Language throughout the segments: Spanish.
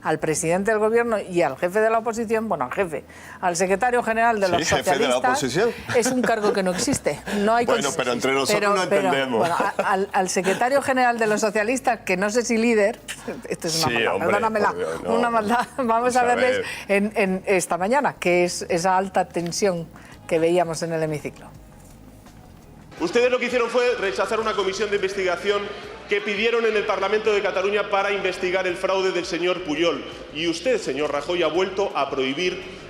al presidente del gobierno y al jefe de la oposición, bueno, al secretario general de los socialistas, jefe de la oposición. Es un cargo que no existe. No hay bueno, pero entre nosotros no entendemos. Bueno, al secretario general de los socialistas, que no sé si líder, esto es una maldad, perdónamela, una maldad, vamos a verles en esta mañana, que es esa alta tensión que veíamos en el hemiciclo. Ustedes lo que hicieron fue rechazar una comisión de investigación que pidieron en el Parlamento de Cataluña para investigar el fraude del señor Pujol. Y usted, señor Rajoy, ha vuelto a prohibir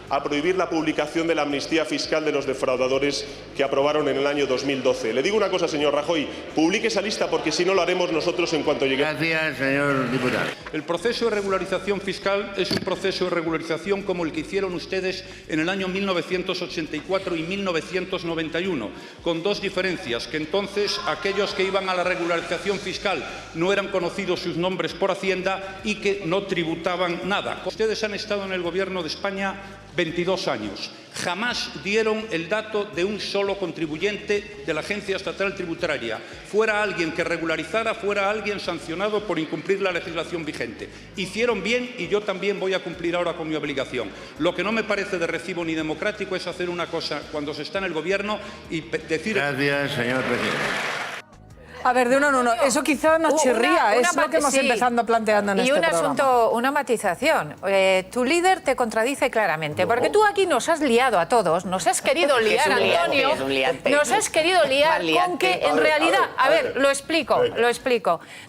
la publicación de la amnistía fiscal de los defraudadores que aprobaron en el año 2012. Le digo una cosa, señor Rajoy, publique esa lista porque si no lo haremos nosotros en cuanto lleguemos. Gracias, señor diputado. El proceso de regularización fiscal es un proceso de regularización como el que hicieron ustedes en el año 1984 y 1991, con dos diferencias, que entonces aquellos que iban a la regularización fiscal no eran conocidos sus nombres por Hacienda y que no tributaban nada. Ustedes han estado en el Gobierno de España 22 años. Jamás dieron el dato de un solo contribuyente de la Agencia Estatal Tributaria. Fuera alguien que regularizara, fuera alguien sancionado por incumplir la legislación vigente. Hicieron bien y yo también voy a cumplir ahora con mi obligación. Lo que no me parece de recibo ni democrático es hacer una cosa cuando se está en el Gobierno y decir... Gracias, señor presidente. A ver, de uno en uno. Eso quizá nos chirría, es lo que hemos empezado planteando en este programa. Y un asunto, una matización. Tu líder te contradice claramente, porque tú aquí nos has liado a todos, nos has querido liar, Antonio, nos has querido liar con que en realidad, a ver, lo explico,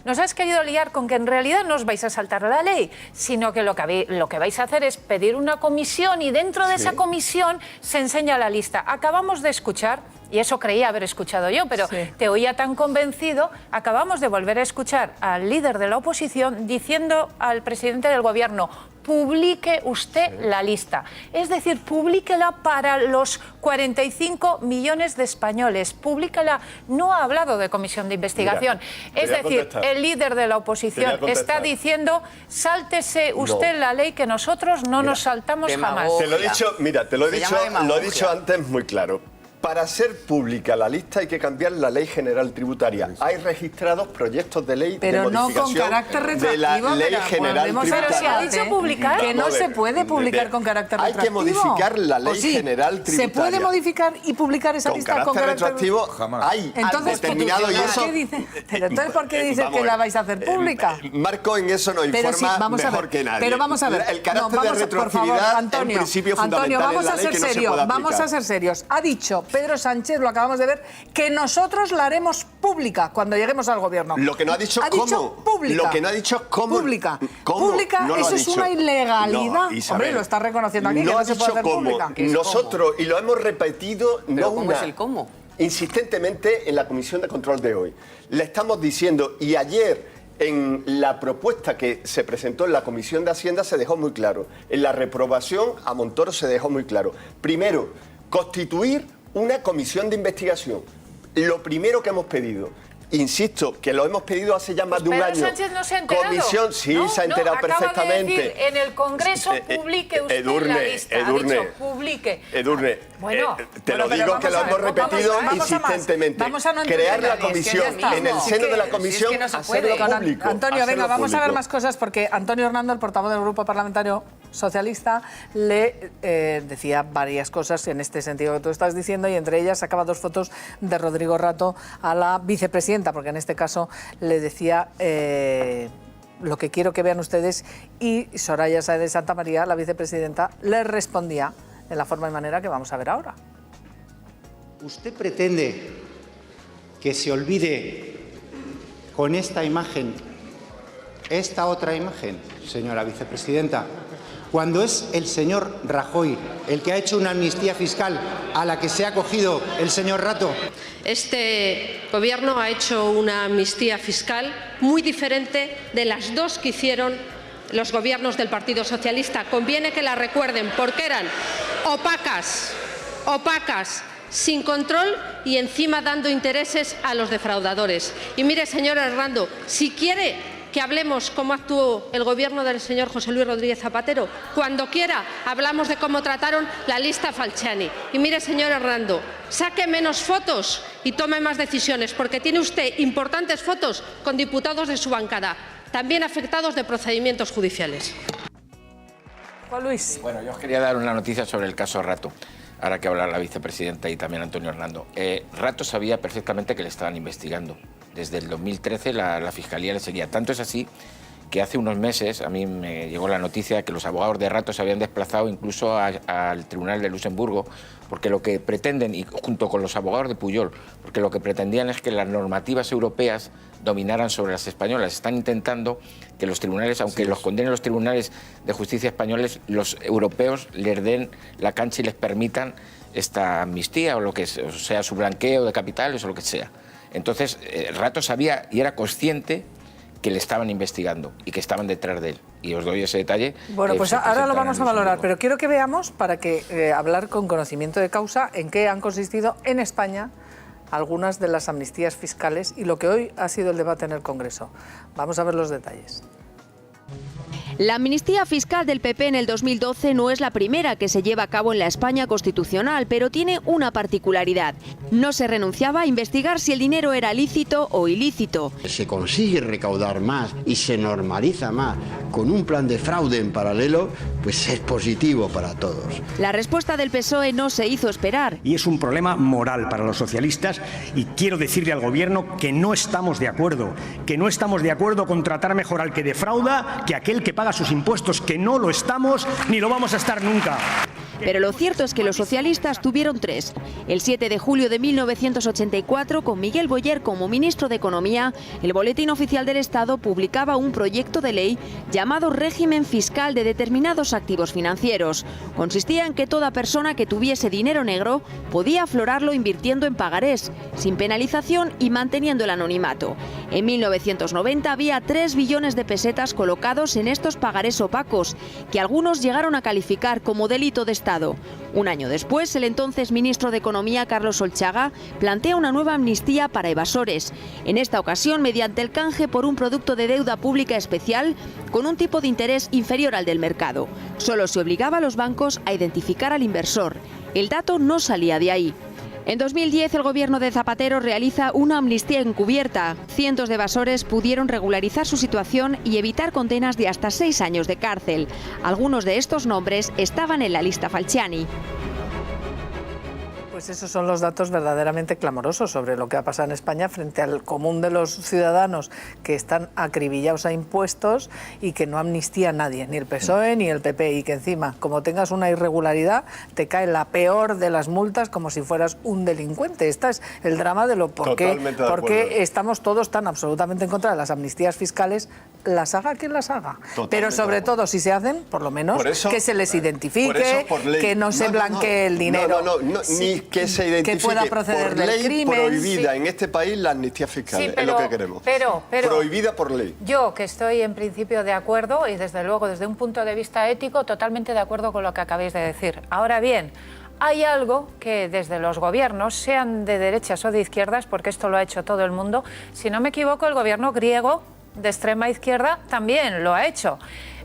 nos has querido liar con que en realidad no os vais a saltar la ley, sino que lo que vais a hacer es pedir una comisión y dentro de esa comisión se enseña la lista. Acabamos de escuchar, y eso creía haber escuchado yo, pero te oía tan convencido, acabamos de volver a escuchar al líder de la oposición diciendo al presidente del gobierno: publique usted la lista. Es decir, publíquela para los 45 millones de españoles. Publíquela. No ha hablado de comisión de investigación. Es decir, el líder de la oposición está diciendo: sáltese usted la ley que nosotros no nos saltamos jamás. Te lo he dicho, lo he dicho antes muy claro. Para ser pública la lista hay que cambiar la Ley General Tributaria. Hay registrados proyectos de ley de modificación con carácter retroactivo, de la Ley General Tributaria. Pero se ha dicho publicar. Que no se puede publicar con carácter retroactivo. Hay que modificar la Ley General Tributaria. ¿Se puede modificar y publicar esa lista con carácter retroactivo? Jamás. Hay determinado y eso... Pero entonces, ¿por qué dice que la vais a hacer pública? Marco en eso nos informa mejor que nadie. Pero vamos a ver. El carácter de retroactividad es un principio fundamental en la ley que no se puede aplicar. Vamos a ser serios. Ha dicho Pedro Sánchez, lo acabamos de ver, que nosotros la haremos pública cuando lleguemos al gobierno. Lo que no ha dicho es cómo. Pública. Lo que no ha dicho es cómo. Pública. ¿Cómo? Pública, no eso es una ilegalidad. No, hombre, lo está reconociendo aquí, que no se puede hacer pública. Nosotros, y lo hemos repetido, ¿Cómo es el cómo? Insistentemente en la Comisión de Control de hoy. Le estamos diciendo, y ayer en la propuesta que se presentó en la Comisión de Hacienda se dejó muy claro. En la reprobación a Montoro se dejó muy claro. Primero, constituir una comisión de investigación. Lo primero que hemos pedido, insisto, que lo hemos pedido hace ya más de un año. Sánchez no se ha enterado. Comisión, sí, se ha enterado perfectamente. De decir, en el Congreso publique usted la lista. Edurne, ha dicho, publique. Edurne, bueno, te lo digo que lo hemos repetido insistentemente. Crear la comisión, en el seno de la comisión, hacerlo público. Antonio, venga, vamos a ver más cosas, porque Antonio Hernando, el portavoz del Grupo Parlamentario Socialista, le decía varias cosas en este sentido que tú estás diciendo, y entre ellas sacaba dos fotos de Rodrigo Rato a la vicepresidenta, porque en este caso le decía lo que quiero que vean ustedes, y Soraya Sáez de Santamaría, la vicepresidenta, le respondía de la forma y manera que vamos a ver ahora. ¿Usted pretende que se olvide con esta imagen, esta otra imagen, señora vicepresidenta, cuando es el señor Rajoy el que ha hecho una amnistía fiscal a la que se ha acogido el señor Rato? Este Gobierno ha hecho una amnistía fiscal muy diferente de las dos que hicieron los gobiernos del Partido Socialista. Conviene que la recuerden, porque eran opacas, sin control y encima dando intereses a los defraudadores. Y mire, señor Hernando, si quiere que hablemos cómo actuó el gobierno del señor José Luis Rodríguez Zapatero, cuando quiera hablamos de cómo trataron la lista Falciani. Y mire, señor Hernando, saque menos fotos y tome más decisiones, porque tiene usted importantes fotos con diputados de su bancada, también afectados de procedimientos judiciales. Juan Luis. Bueno, yo os quería dar una noticia sobre el caso Rato, ahora que habla la vicepresidenta y también Antonio Hernando. Rato sabía perfectamente que le estaban investigando. Desde el 2013 la Fiscalía le seguía. Tanto es así que hace unos meses a mí me llegó la noticia de que los abogados de Rato se habían desplazado incluso al Tribunal de Luxemburgo, porque lo que pretenden, y junto con los abogados de Pujol, porque lo que pretendían es que las normativas europeas dominaran sobre las españolas. Están intentando que los tribunales, aunque los condenen los tribunales de justicia españoles, los europeos les den la cancha y les permitan esta amnistía o lo que sea, su blanqueo de capitales o lo que sea. Entonces, Rato sabía y era consciente que le estaban investigando y que estaban detrás de él. Y os doy ese detalle. Bueno, pues ahora lo vamos a valorar, pero quiero que veamos, para que hablar con conocimiento de causa, en qué han consistido en España algunas de las amnistías fiscales y lo que hoy ha sido el debate en el Congreso. Vamos a ver los detalles. La amnistía fiscal del PP en el 2012 no es la primera que se lleva a cabo en la España constitucional, pero tiene una particularidad. No se renunciaba a investigar si el dinero era lícito o ilícito. Se consigue recaudar más y se normaliza más con un plan de fraude en paralelo, pues es positivo para todos. La respuesta del PSOE no se hizo esperar. Y es un problema moral para los socialistas y quiero decirle al Gobierno que no estamos de acuerdo, con tratar mejor al que defrauda que aquel que paga sus impuestos, que no lo estamos ni lo vamos a estar nunca. Pero lo cierto es que los socialistas tuvieron tres. El 7 de julio de 1984, con Miguel Boyer como ministro de Economía, el Boletín Oficial del Estado publicaba un proyecto de ley llamado Régimen Fiscal de Determinados Activos Financieros. Consistía en que toda persona que tuviese dinero negro podía aflorarlo invirtiendo en pagarés, sin penalización y manteniendo el anonimato. En 1990 había 3 billones de pesetas colocados en estos pagarés opacos, que algunos llegaron a calificar como delito de Estado. Un año después, el entonces ministro de Economía, Carlos Olchaga, plantea una nueva amnistía para evasores. En esta ocasión, mediante el canje por un producto de deuda pública especial con un tipo de interés inferior al del mercado. Solo se obligaba a los bancos a identificar al inversor. El dato no salía de ahí. En 2010 el gobierno de Zapatero realiza una amnistía encubierta. Cientos de evasores pudieron regularizar su situación y evitar condenas de hasta 6 años de cárcel. Algunos de estos nombres estaban en la lista Falciani. Pues esos son los datos verdaderamente clamorosos sobre lo que ha pasado en España frente al común de los ciudadanos que están acribillados a impuestos y que no amnistía a nadie, ni el PSOE ni el PP, y que encima, como tengas una irregularidad, te cae la peor de las multas como si fueras un delincuente. Este es el drama de lo por qué estamos todos tan absolutamente en contra de las amnistías fiscales, las haga quien las haga. Pero sobre todo, si se hacen, por lo menos que se les identifique, que no se blanquee el dinero. Ni que se identifique, que pueda proceder por del ley crimen, prohibida en este país la amnistía fiscal, Sí, es lo que queremos. Pero prohibida por ley. Yo, que estoy en principio de acuerdo y desde luego desde un punto de vista ético totalmente de acuerdo con lo que acabáis de decir. Ahora bien, hay algo que desde los gobiernos, sean de derechas o de izquierdas, porque esto lo ha hecho todo el mundo, si no me equivoco, el gobierno griego de extrema izquierda también lo ha hecho.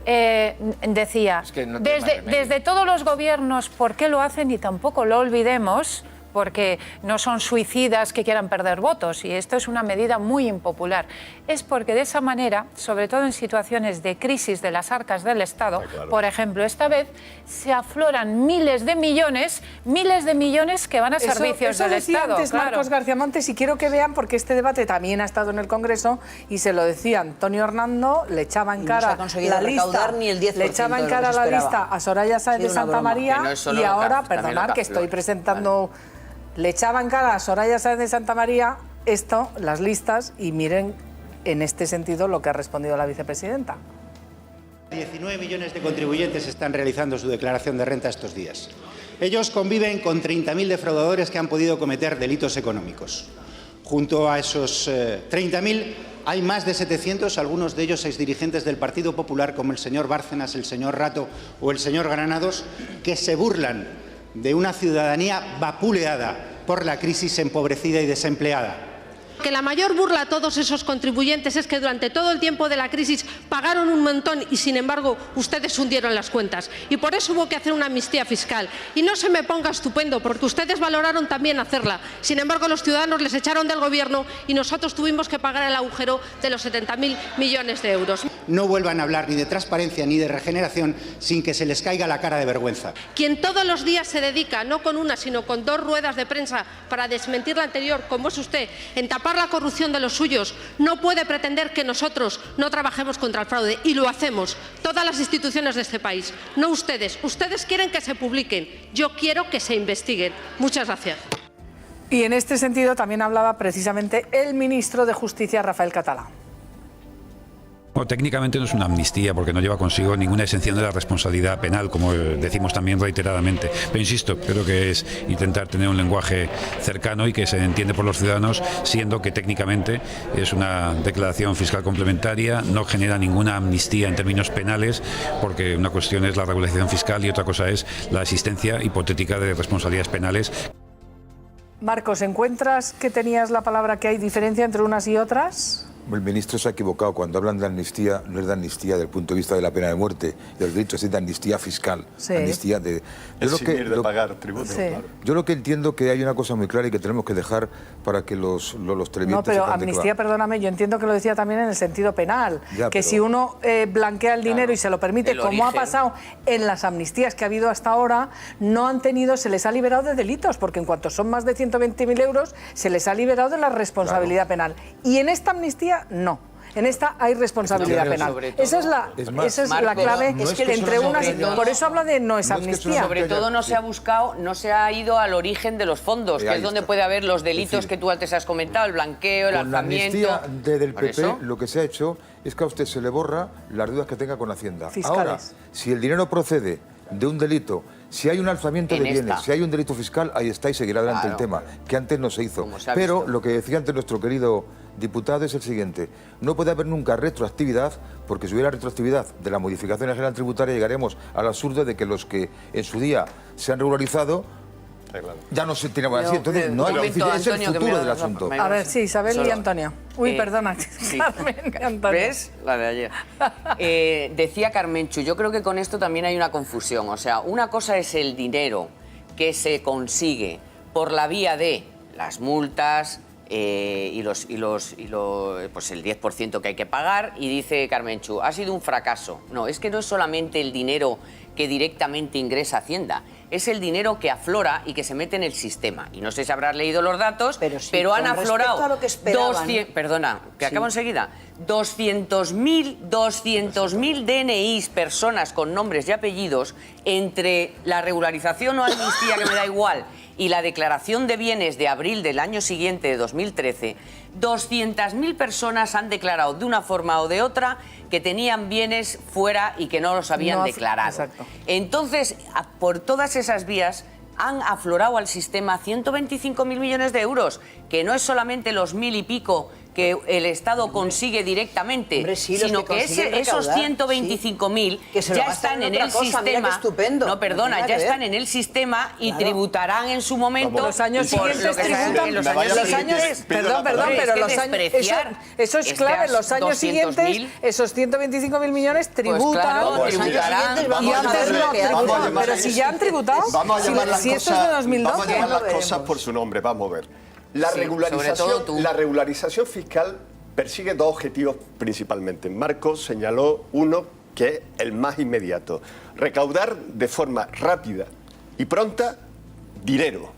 Decía, Es que no desde todos los gobiernos, ¿por qué lo hacen? Y tampoco lo olvidemos, porque no son suicidas que quieran perder votos, y esto es una medida muy impopular. Es porque de esa manera, sobre todo en situaciones de crisis de las arcas del Estado, por ejemplo, esta vez se afloran miles de millones que van a servicios del decía Estado. Antes Marcos García Montes, y quiero que vean, porque este debate también ha estado en el Congreso, y se lo decía Antonio Hernando, le echaba en cara la lista, le echaba en cara la lista a Soraya Sáenz de Santa María, y ahora, perdonad que estoy presentando... Le echaba en cara a Soraya Sáenz de Santa María esto, las listas, y miren en este sentido lo que ha respondido la vicepresidenta. 19 millones de contribuyentes están realizando su declaración de renta estos días. Ellos conviven con 30.000 defraudadores que han podido cometer delitos económicos. Junto a esos 30.000 hay más de 700, algunos de ellos exdirigentes del Partido Popular, como el señor Bárcenas, el señor Rato o el señor Granados, que se burlan de una ciudadanía vapuleada por la crisis, empobrecida y desempleada. porque la mayor burla a todos esos contribuyentes es que durante todo el tiempo de la crisis pagaron un montón y, sin embargo, ustedes hundieron las cuentas. Y por eso hubo que hacer una amnistía fiscal. Y no se me ponga estupendo, porque ustedes valoraron también hacerla. Sin embargo, los ciudadanos les echaron del Gobierno y nosotros tuvimos que pagar el agujero de los 70.000 millones de euros. No vuelvan a hablar ni de transparencia ni de regeneración sin que se les caiga la cara de vergüenza. Quien todos los días se dedica, no con una, sino con 2 ruedas de prensa para desmentir la anterior, como es usted, en tapar la corrupción de los suyos, no puede pretender que nosotros no trabajemos contra el fraude. Y lo hacemos, todas las instituciones de este país, no ustedes. Ustedes quieren que se publiquen, yo quiero que se investiguen. Muchas gracias. Y en este sentido también hablaba precisamente el ministro de Justicia, Rafael Català. Bueno, técnicamente no es una amnistía porque no lleva consigo ninguna exención de la responsabilidad penal, como decimos también reiteradamente. Pero insisto, creo que es intentar tener un lenguaje cercano y que se entiende por los ciudadanos, siendo que técnicamente es una declaración fiscal complementaria, no genera ninguna amnistía en términos penales, porque una cuestión es la regularización fiscal y otra cosa es la existencia hipotética de responsabilidades penales. Marcos, ¿encuentras que tenías la palabra que hay diferencia entre unas y otras? El ministro se ha equivocado. Cuando hablan de amnistía, no es de amnistía desde el punto de vista de la pena de muerte. Los delitos es de amnistía fiscal. Sí. Amnistía de... de pagar tributos. Sí. Claro. Yo lo que entiendo que hay una cosa muy clara y que tenemos que dejar para que los televidentes... No, pero sepan de qué amnistía, va. perdóname, yo entiendo que lo decía también en el sentido penal. Ya, que pero... si uno blanquea el dinero y se lo permite, como ha pasado en las amnistías que ha habido hasta ahora, no han tenido, se les ha liberado de delitos, porque en cuanto son más de 120.000 euros, se les ha liberado de la responsabilidad penal. Y en esta amnistía, no. En esta hay responsabilidad penal. Esa es la clave entre unas. Por eso habla de no es amnistía. Sobre todo no se ha buscado, no se ha ido al origen de los fondos, que es donde puede haber los delitos que tú antes has comentado, el blanqueo, el alzamiento. Con la amnistía del PP, lo que se ha hecho es que a usted se le borra las deudas que tenga con Hacienda. Fiscales. Ahora, si el dinero procede de un delito, si hay un alzamiento de bienes, si hay un delito fiscal, ahí está y seguirá adelante el tema, que antes no se hizo. Pero lo que decía antes nuestro querido diputado es el siguiente: no puede haber nunca retroactividad, porque si hubiera retroactividad de la modificación general tributaria llegaremos al absurdo de que los que en su día se han regularizado ya no se tienen así. Entonces no hay, es el futuro del asunto. A ver, sí, Isabel y Antonio. Uy, perdona, Carmen y Antonio. ¿Ves? La de ayer. Decía Carmenchu, yo creo que con esto también hay una confusión. O sea, una cosa es el dinero que se consigue por la vía de las multas, pues el 10% que hay que pagar, y dice Carmenchu, ha sido un fracaso. No, es que no es solamente el dinero que directamente ingresa a Hacienda, es el dinero que aflora y que se mete en el sistema. Y no sé si habrás leído los datos, pero han aflorado 200, perdona, que acabo enseguida, 200.000 DNIs, personas con nombres y apellidos, entre la regularización o amnistía, que me da igual, y la declaración de bienes de abril del año siguiente, de 2013, 200.000 personas han declarado de una forma o de otra que tenían bienes fuera y que no los habían declarado. Exacto. Entonces, por todas esas vías han aflorado al sistema 125.000 millones de euros, que no es solamente los 1.000 y pico que el Estado consigue directamente, sino que esos 125.000 ya están en el sistema. No, perdona, ya están en el sistema y tributarán en su momento. Los años siguientes tributan. Perdón, pero los años. Eso es clave. Los años siguientes, esos 125.000 millones tributan. Tributarán. Y antes no tributan. Pero si ya han tributado. Vamos a llamar las cosas cosas por su nombre. Vamos a ver. La regularización fiscal persigue dos objetivos principalmente. Marcos señaló uno que es el más inmediato: recaudar de forma rápida y pronta dinero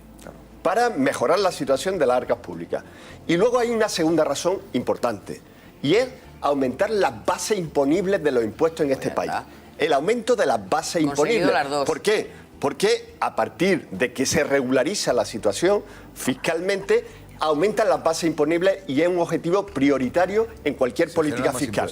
para mejorar la situación de las arcas públicas. Y luego hay una segunda razón importante, y es aumentar las bases imponibles de los impuestos en este país. El aumento de las bases imponibles. ¿Por qué? Porque a partir de que se regulariza la situación fiscalmente, aumentan las bases imponibles y es un objetivo prioritario en cualquier política fiscal.